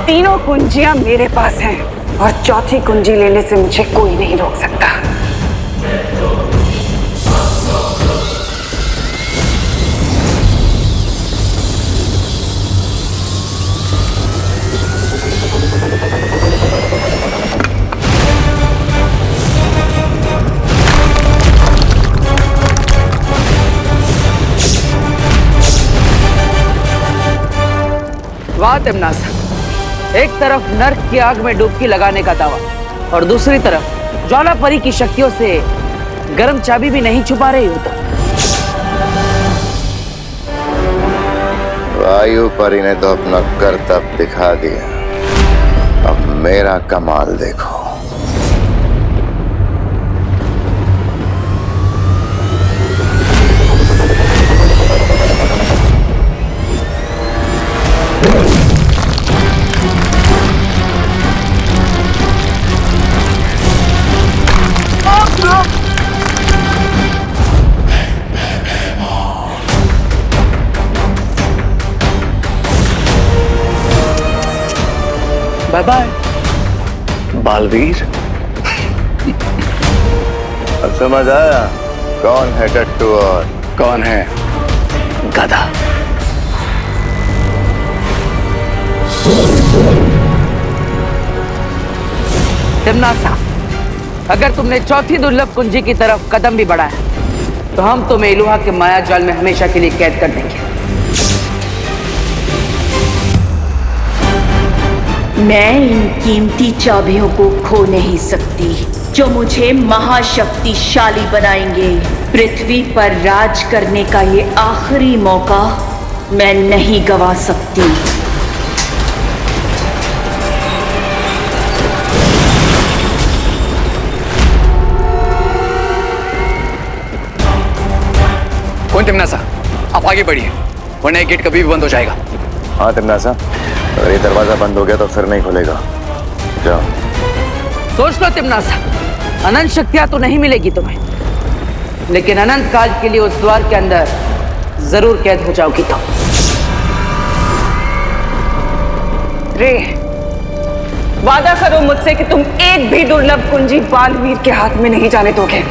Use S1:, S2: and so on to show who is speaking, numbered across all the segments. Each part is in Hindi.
S1: तीनों कुंजियां मेरे पास हैं और चौथी कुंजी लेने से मुझे कोई नहीं रोक सकता।
S2: वाह तिम्नासा, एक तरफ नर्क की आग में डुबकी लगाने का दावा और दूसरी तरफ ज्वाला परी की शक्तियों से गर्म चाबी भी नहीं छुपा रही हो तो।
S3: वायु परी ने तो अपना करतब दिखा दिया, अब मेरा कमाल देखो।
S2: Bye bye
S3: Balveer. अब समझ आया कौन है टट्टू और कौन है गधा।
S2: तिम्नासा, अगर तुमने चौथी दुर्लभ कुंजी की तरफ कदम भी बढ़ाया तो हम तुम्हें इलुहा के माया जाल में हमेशा के लिए कैद कर देंगे।
S4: मैं इन कीमती चाबियों को खो नहीं सकती जो मुझे महाशक्तिशाली बनाएंगे। पृथ्वी पर राज करने का ये आखिरी मौका मैं नहीं गवा सकती।
S5: कौन तिम्नासा, आप आगे बढ़िए वरना ये गेट कभी भी बंद हो जाएगा।
S3: हाँ तिम्नासा, अगर ये दरवाजा बंद हो गया तो फिर नहीं खुलेगा। जाओ।
S2: सोच लो तिम्नासा, अनंत शक्तियां तो नहीं मिलेगी तुम्हें, लेकिन अनंत काल के लिए उस द्वार के अंदर जरूर कैद हो जाओगी तुम।
S1: रे, वादा करो मुझसे कि तुम एक भी दुर्लभ कुंजी बालवीर के हाथ में नहीं जाने दोगे।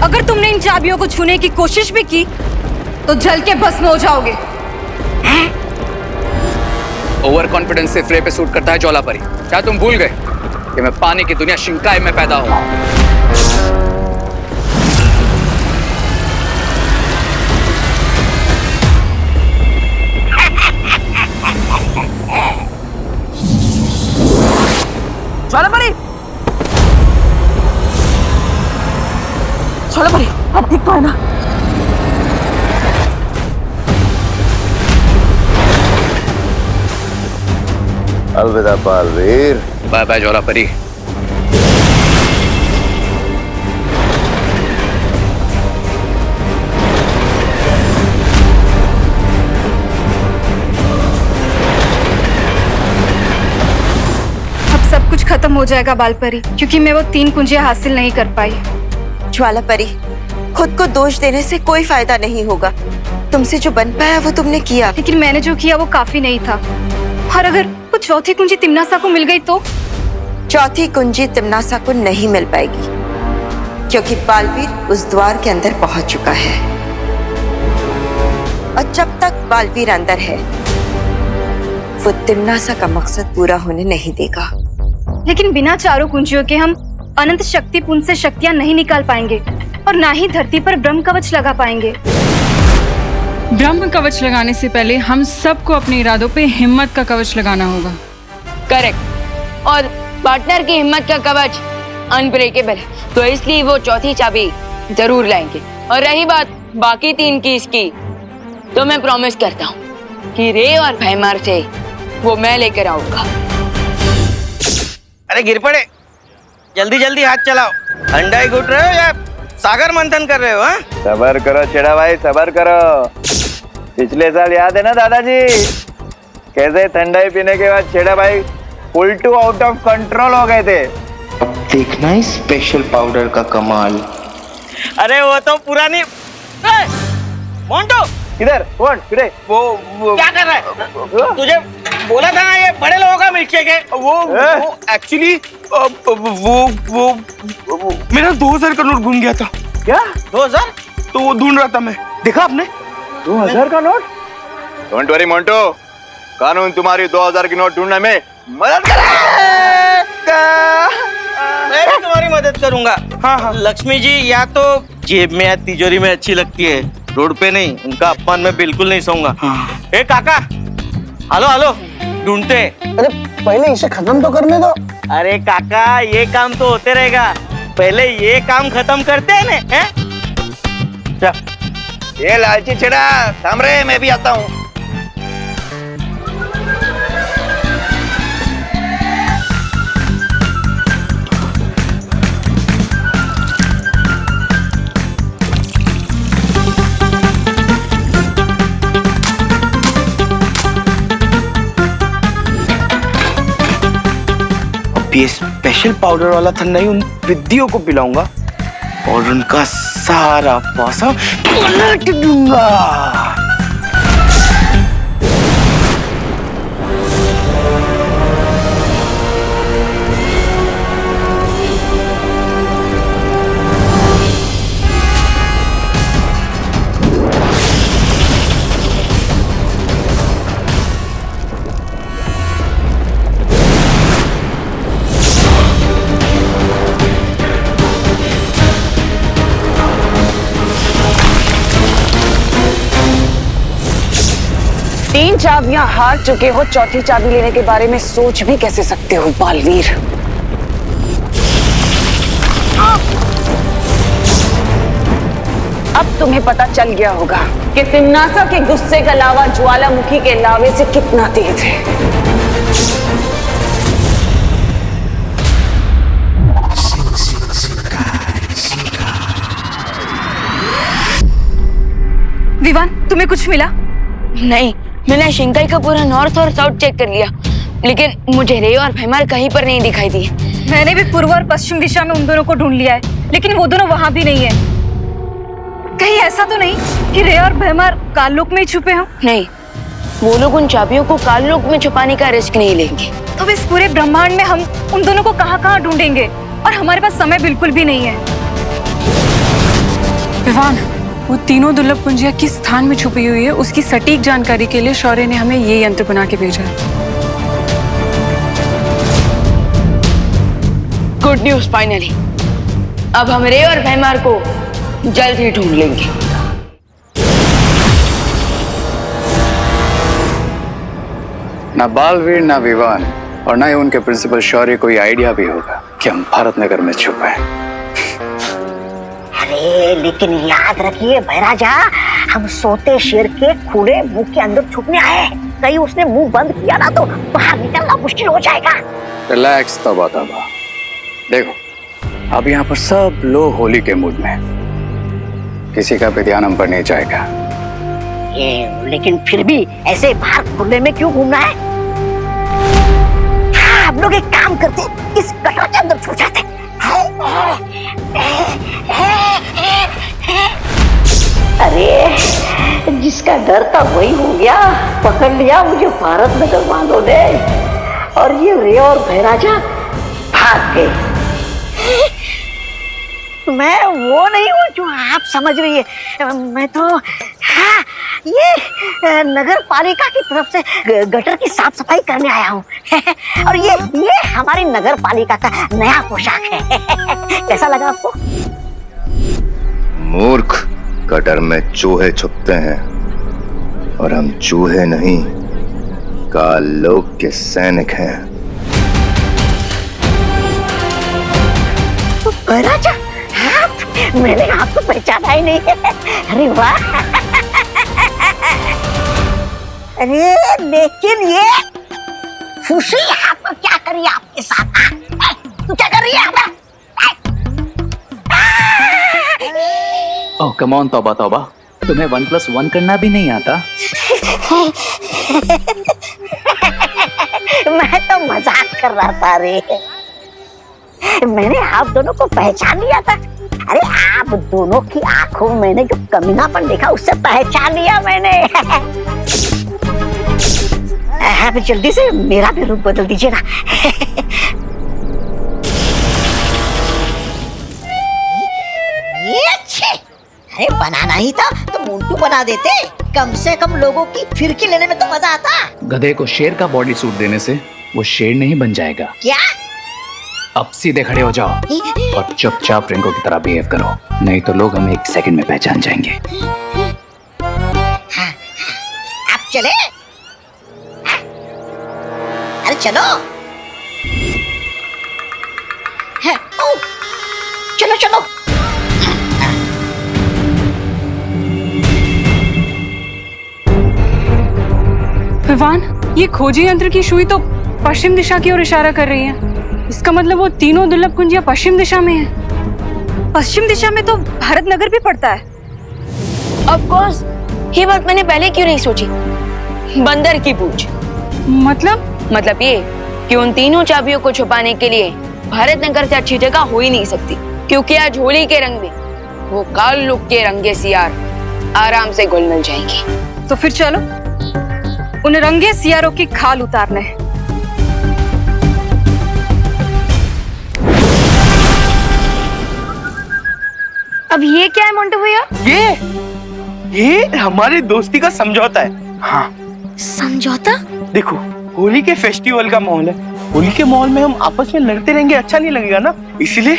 S6: अगर तुमने इन चाबियों को छूने की कोशिश भी की तो जल के भस्म हो जाओगे।
S5: ओवर कॉन्फिडेंस से फ्रे पे सूट करता है ज्वाला परी। क्या तुम भूल गए कि मैं पानी की दुनिया शिंकाई में पैदा हूं?
S2: ज्वाला परी, ज्वाला परी, अब ठीक तो है ना?
S3: अलविदा बालवीर।
S5: बाय बाय ज्वाला परी।
S6: अब सब कुछ खत्म हो जाएगा बालपरी, क्योंकि मैं वो 3 कुंजियां हासिल नहीं कर पाई।
S7: ज्वाला परी, खुद को दोष देने से कोई फायदा नहीं होगा। तुमसे जो बन पाया वो तुमने किया।
S6: लेकिन मैंने जो किया वो काफी नहीं था, और अगर वो चौथी कुंजी तिम्नासा को मिल गई तो?
S7: चौथी कुंजी तिम्नासा को नहीं मिल पाएगी, क्योंकि बालवीर उस द्वार के अंदर पहुंच चुका है, और जब तक बालवीर अंदर है वो तिम्नासा का मकसद पूरा होने नहीं देगा।
S6: लेकिन बिना चारों कुंजियों के हम अनंत शक्ति पुंज से शक्तियां नहीं निकाल पाएंगे, और ना ही धरती पर ब्रह्म कवच लगा पाएंगे।
S8: ब्रह्म कवच लगाने से पहले हम सबको अपने इरादों पे हिम्मत का कवच लगाना होगा।
S9: करेक्ट, और पार्टनर की हिम्मत का कवच अनब्रेकेबल है, तो इसलिए वो चौथी चाबी जरूर लाएंगे। और रही बात बाकी 3 की इसकी, तो मैं प्रॉमिस करता हूँ कि रे और भैमार से वो मैं लेकर आऊंगा।
S10: अरे गिर पड़े, जल्दी जल्दी हाथ चलाओ। अंडा ही घुट रहे हो या सागर मंथन कर रहे हो? हाँ,
S3: सबर करो छेड़ा भाई, सबर करो। पिछले साल याद है ना दादाजी, कैसे ठंडाई पीने के बाद छेड़ा भाई full to out of control हो गए थे।
S10: अब देखना है स्पेशल पाउडर का कमाल। अरे वो तो पुरानी मोंटो,
S3: इधर कौन किधर
S10: वो क्या कर रहा है? तुझे बोला था ना ये बड़े लोगों का मिल्कशेक है।
S11: वो एक्चुअली वो मेरा 2000 का नोट घूम गया था।
S3: क्या
S10: 2000?
S11: तो वो ढूंढ रहा था मैं, देखा आपने?
S3: 2000 का नोट? डोंट वरी मोंटो, कानून तुम्हारी 2000 की नोट ढूंढने में मदद करेगा।
S10: मैं भी तुम्हारी मदद करूंगा।
S11: हाँ।
S10: लक्ष्मी जी या तो जेब में या तिजोरी में अच्छी लगती है, रोड पे नहीं। उनका अपमान मैं बिल्कुल नहीं सहूंगा। ए काका, हेलो ढूंढते।
S11: अरे पहले इसे खत्म तो करने दो।
S10: अरे काका, ये काम तो होते रहेगा, पहले ये काम खत्म करते हैं ना। हैं?
S3: ये लालची छेड़ा थाम रे, मैं भी आता हूँ।
S11: ये स्पेशल पाउडर वाला ठंडा ही उन विद्याओं को पिलाऊंगा और उनका सारा पासा पलट दूंगा।
S1: तीन चाबियां हार चुके हो, चौथी चाबी लेने के बारे में सोच भी कैसे सकते हो बालवीर? अब तुम्हें पता चल गया होगा कि तिम्नासा के गुस्से का लावा ज्वालामुखी के लावे से कितना तेज है।
S6: विवान, तुम्हें कुछ मिला?
S9: नहीं, मैंने शिंकाई का पूरा नॉर्थ और साउथ चेक कर लिया, लेकिन मुझे रे और भैमार कहीं पर नहीं दिखाई दी।
S6: मैंने भी पूर्व और पश्चिम दिशा में उन दोनों को ढूंढ लिया है, लेकिन वो दोनों वहां भी नहीं है। कहीं ऐसा तो नहीं कि रे और भैमार काललोक में ही छुपे हों?
S9: नहीं, वो लोग उन चाबियों को काललोक में छुपाने का रिस्क नहीं लेंगे।
S6: तो इस पूरे ब्रह्मांड में हम उन दोनों को कहाँ-कहाँ ढूंढेंगे? और हमारे पास समय बिल्कुल भी नहीं है।
S8: विवान, वो तीनों दुर्लभ कुंजियां किस स्थान में छुपी हुई है, उसकी सटीक जानकारी के लिए शौर्य ने हमें ये यंत्र बना के भेजा है।
S9: गुड न्यूज, फाइनली अब हम रे और भैमार को जल्द ही ढूंढ लेंगे।
S5: ना बालवीर, ना विवान और ना ही उनके प्रिंसिपल शौर्य को ये आइडिया भी होगा कि हम भारत नगर में छुपे हैं।
S12: अरे लेकिन याद रखिए भैराजा, हम सोते शेर के खुले मुंह के अंदर छुपने आए हैं। कहीं उसने मुंह बंद किया ना तो बाहर निकलना मुश्किल हो जाएगा।
S5: रिलैक्स तबा। देखो, अब यहाँ पर सब लोग होली के मूड में, किसी का भी ध्यान हम पर नहीं जाएगा।
S12: लेकिन फिर भी ऐसे बाहर खुले में क्यों घूमना है? हाँ, हम लोग एक काम करते, इस गटर के अंदर छुप जाते। अरे जिसका डर था वही हो गया, पकड़ लिया मुझे भारत नगर वालों ने, और ये रे और भैराजा भाग गए। मैं वो नहीं हूँ जो आप समझ रही है। मैं तो हाँ, ये नगर पालिका की तरफ से गटर की साफ सफाई करने आया हूँ। और ये हमारी नगर पालिका का नया पोशाक है। कैसा लगा आपको?
S3: मूर्ख, गटर में चूहे छुपते हैं और हम चूहे नहीं, काललोक के सैनिक हैं।
S12: राजा, मैंने आपको पहचाना ही नहीं है। अरे वाह! अरे लेकिन ये फूसी यहाँ पर क्या करी आपके साथ? तू क्या कर रही है?
S5: ओह कम ऑन, तौबा तौबा, तुम्हें 1+1 करना भी नहीं आता?
S12: मैं तो मजाक कर रहा था रे। मैंने आप दोनों को पहचान लिया था। अरे आप दोनों की आंखों में मैंने जो कमीनापन देखा उससे पहचान लिया मैंने। आप जल्दी से मेरा भी रूप बदल दीजिए ना। ये अच्छे, अरे बनाना ही था तो मोंटू बना देते, कम से कम लोगों की फिरकी लेने में तो मजा आता।
S5: गधे को शेर का बॉडी सूट देने से वो शेर नहीं बन जाएगा।
S12: क्या?
S5: अब सीधे खड़े हो जाओ और चुपचाप रिंको की तरह बिहेव करो, नहीं तो लोग हमें 1 सेकंड में पहचान जाएंगे।
S12: हाँ, आप चले? हाँ? अरे चलो। है, ओ, चलो चलो।
S8: विवान, ये खोजी यंत्र की सुई तो पश्चिम दिशा की ओर इशारा कर रही है। इसका मतलब वो तीनों दुर्लभ कुंजियां पश्चिम दिशा में है।
S6: पश्चिम दिशा में तो भारत नगर भी पड़ता है।
S9: ऑफ कोर्स, ये बात मैंने पहले क्यों नहीं सोची। बंदर की पूंछ।
S8: मतलब
S9: ये कि उन तीनों चाबियों को छुपाने के लिए भारत नगर से अच्छी जगह हो ही नहीं सकती, क्योंकि आज होली के रंग में वो काल लुक के रंगे सियार आराम से घुल मिल जाएंगे।
S6: तो फिर चलो उन रंगे सियारों की खाल उतारने। अब ये क्या है मोंटू भैया?
S11: ये हमारी दोस्ती का समझौता है। हाँ,
S6: समझौता?
S11: देखो होली के फेस्टिवल का माहौल है, होली के माहौल में हम आपस में लड़ते रहेंगे अच्छा नहीं लगेगा ना, इसीलिए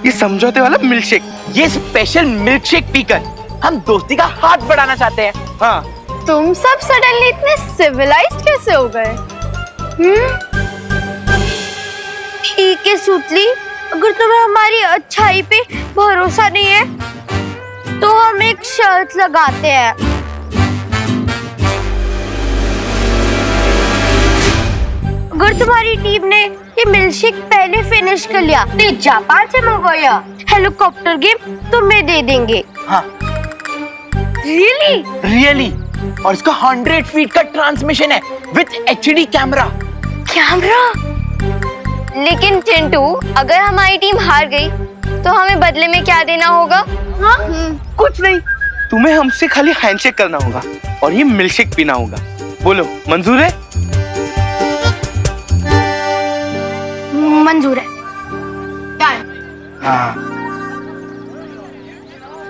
S11: ये समझौते वाला मिल्कशेक, ये स्पेशल मिल्कशेक पीकर हम दोस्ती का हाथ बढ़ाना चाहते हैं। हाँ,
S6: तुम सब सडनली इतने सिविलाइज्ड कैसे हो गए? ठीक है सुतली, अगर तुम्हें हमारी अच्छाई पे भरोसा नहीं है तो हम एक शर्त लगाते हैं। अगर तुम्हारी टीम ने ये मिल्कशेक पहले फिनिश कर लिया तो जापान से मंगवाया हेलीकॉप्टर गेम तुम्हें दे देंगे।
S11: हाँ। रियली और इसका 100 फीट का ट्रांसमिशन है विद HD कैमरा।
S6: लेकिन चिंटू, अगर हमारी टीम हार गई तो हमें बदले में क्या देना होगा? हाँ?
S11: कुछ नहीं, तुम्हें हमसे खाली हैंडशेक करना होगा और ये मिल्कशेक पीना होगा। बोलो मंजूर है?
S6: मंजूर है।
S11: हाँ।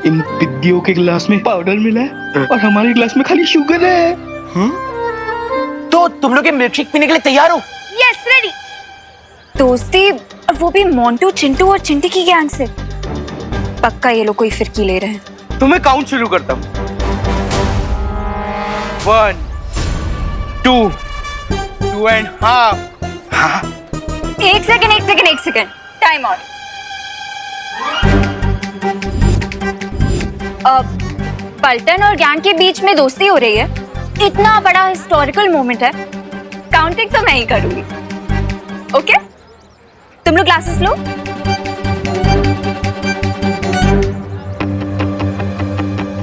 S11: इन पिद्दियों के गिलास में पाउडर मिला है और हमारे गिलास में खाली शुगर है। तो तुम लोग मिल्कशेक पीने के लिए तैयार हो?
S6: Yes, ready. दोस्ती, और वो भी मोंटू, चिंटू और चिंटी की गैंग से। पक्का ये लोग कोई फिरकी ले रहे हैं।
S11: तुम्हें काउंट शुरू करता हूँ। 1 2 2.5। हाँ,
S6: एक सेकंड, टाइम आउट। पल्टन और गैंग के बीच में दोस्ती हो रही है, इतना बड़ा हिस्टोरिकल मोमेंट है, काउंटिंग तो मैं ही करूंगी। ओके, तुम लोग ग्लासेस लो।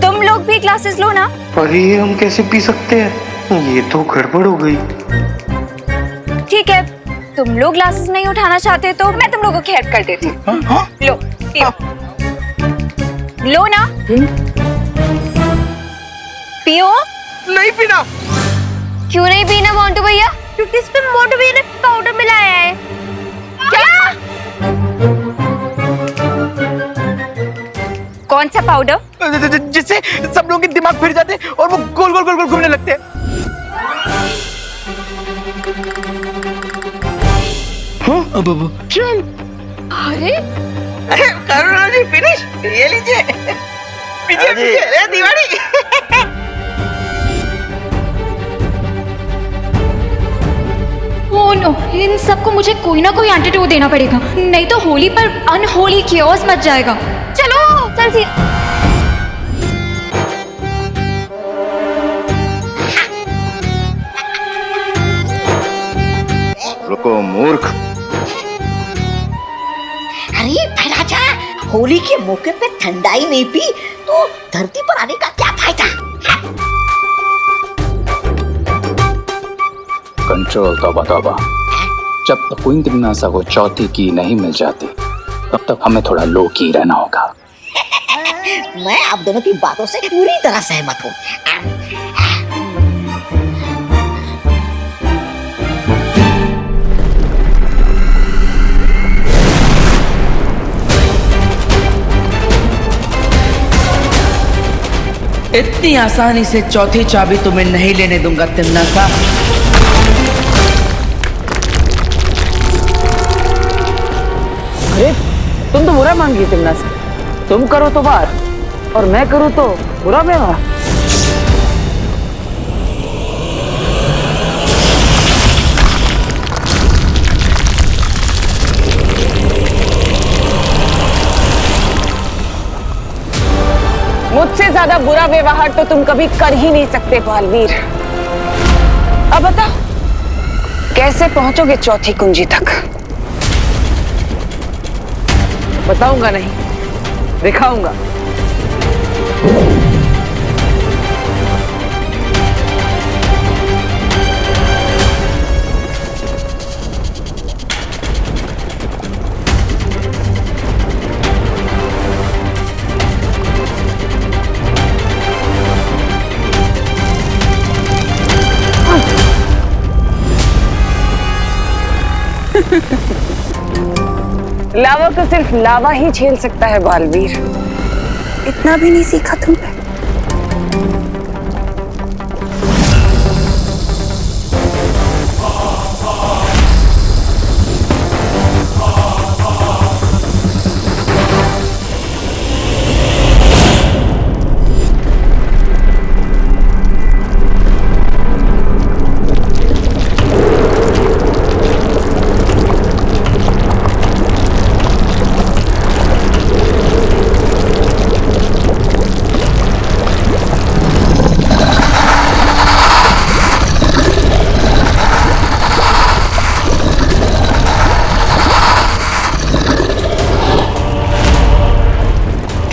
S6: तुम लोग भी ग्लासेस लो ना।
S11: अरे ये हम कैसे पी सकते हैं? ये तो गड़बड़ हो गई।
S6: ठीक है, तुम लोग ग्लासेस नहीं उठाना चाहते तो मैं तुम लोगों की हेल्प कर देती हूँ। लो, पियो। लो ना। पियो।
S11: नहीं पीना।
S6: क्यों नहीं पीना मोंटू भैया? क्योंकि इसमें मोंटू भैया ने पाउडर मिलाया है। क्या? कौन सा पाउडर?
S11: जिससे सब लोगों के दिमाग फिर जाते और वो गोल गोल गोल गोल घूमने लगते हैं। हाँ, अब चल।
S6: अरे
S11: करुणा जी फिनिश, ये लीजिए। पीछे दीवानी।
S6: ओह नो, इन सबको मुझे कोई ना कोई एंटीडोट देना पड़ेगा, नहीं तो होली पर अनहोली कियोस मच जाएगा। चलो जल्दी।
S3: रुको मूर्ख।
S12: अरे भैराजा, होली के मौके पे ठंडाई नहीं पी तो धरती पर आने का क्या फायदा?
S5: कंट्रोल तौबा। जब तक क्वीन त्रिनासा को चौथी की नहीं मिल जाती तब तक हमें थोड़ा लो की रहना होगा।
S12: मैं आप दोनों की बातों से पूरी तरह सहमत हूँ।
S2: इतनी आसानी से चौथी चाबी तुम्हें नहीं लेने दूंगा तिमनासा। अरे तुम तो बुरा मान गई तिमनासा। तुम करो तो वार और मैं करूं तो बुरा व्यवहार।
S1: मुझसे ज्यादा बुरा व्यवहार तो तुम कभी कर ही नहीं सकते बालवीर। अब बताओ कैसे पहुंचोगे चौथी कुंजी तक?
S2: बताऊंगा नहीं, दिखाऊंगा।
S1: लावा को सिर्फ लावा ही झेल सकता है बालवीर। इतना भी नहीं सीखा तुमने?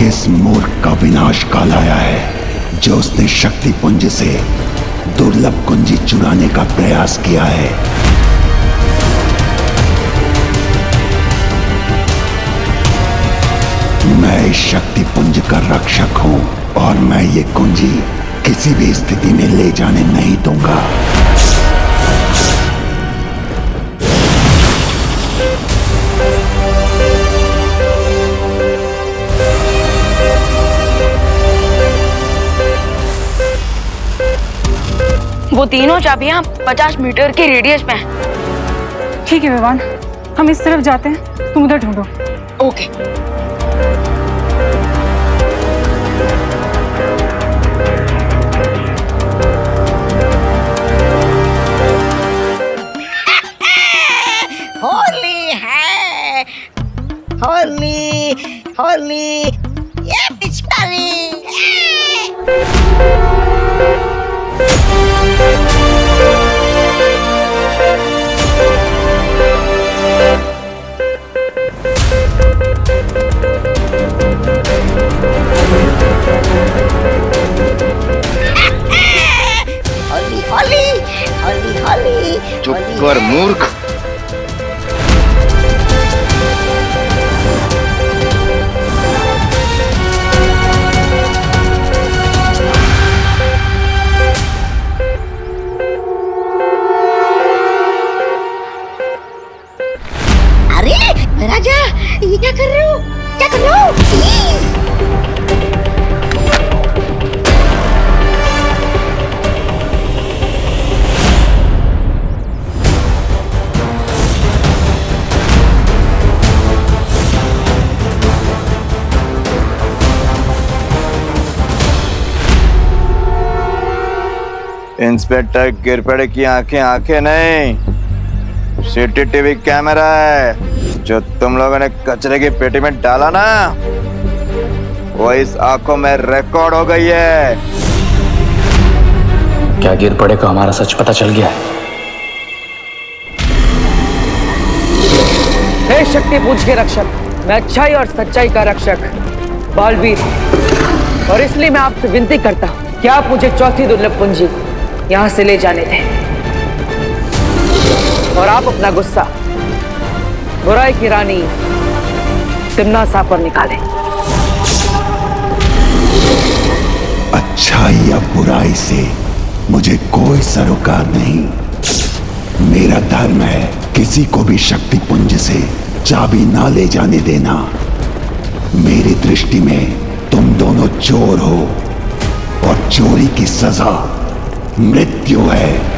S13: इस मूर्ख का विनाश काल आया है जो उसने शक्ति पुंज से दुर्लभ कुंजी चुराने का प्रयास किया है। मैं इस शक्ति पुंज का रक्षक हूं और मैं ये कुंजी किसी भी स्थिति में ले जाने नहीं दूंगा।
S9: वो तीनों चाबियां 50 मीटर के रेडियस में हैं।
S8: ठीक है विवान, हम इस तरफ जाते हैं, तुम उधर ढूंढो।
S9: ओके।
S12: होली है, होली होली, ये पिचकारी। होली होली होली होली।
S3: चुप कर मूर्ख।
S12: अरे राजा, ये क्या कर रहे हो? क्या कर रहे हो?
S3: इंस्पेक्टर गिरपड़े की आंखें आंखें नहीं, सीसीटीवी कैमरा है जो तुम लोगों ने कचरे की पेटी में डाला ना, वो इस आंखों में रिकॉर्ड हो गई है।
S5: क्या गिरपड़े को हमारा सच पता चल गया है?
S2: हे शक्ति पुंज के रक्षक, मैं अच्छाई और सच्चाई का रक्षक बालवीर, और इसलिए मैं आपसे विनती करता हूं कि आप मुझे चौथी दुर्लभ कुंजी यहां से ले जाने दें और आप अपना गुस्सा बुराई की रानी तिमनासा पर निकालें।
S13: अच्छाई या बुराई से मुझे कोई सरोकार नहीं। मेरा धर्म है किसी को भी शक्ति पुंज से चाबी ना ले जाने देना। मेरी दृष्टि में तुम दोनों चोर हो और चोरी की सजा मृत्यु है।